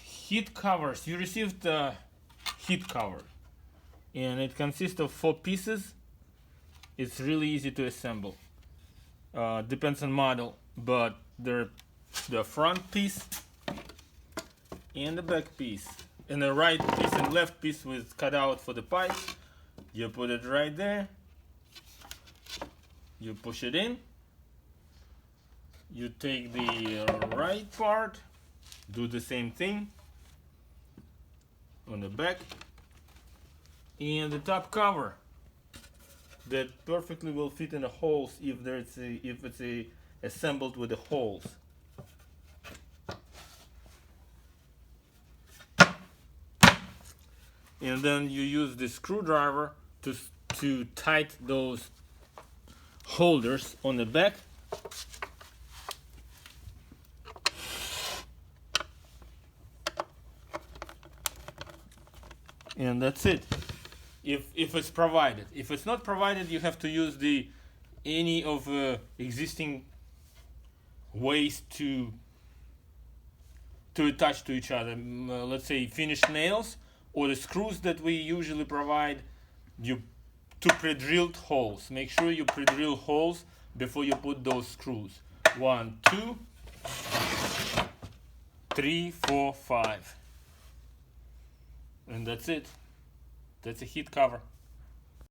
heat covers. You received a heat cover, and it consists of 4 pieces. It's really easy to assemble. Depends on model, but the front piece and the back piece, and the right piece and left piece with cut out for the pipe. You put it right there. You push it in. You take the right part, do the same thing on the back, and the top cover that perfectly will fit in the holes if it's assembled with the holes. And then you use the screwdriver to tighten those holders on the back. And that's it. If it's provided. If it's not provided, you have to use any of existing ways to attach to each other. Let's say finished nails, or the screws that we usually provide. You to pre-drilled holes. Make sure you pre-drill holes before you put those screws. 1, 2, 3, 4, 5. And that's it. That's a heat cover.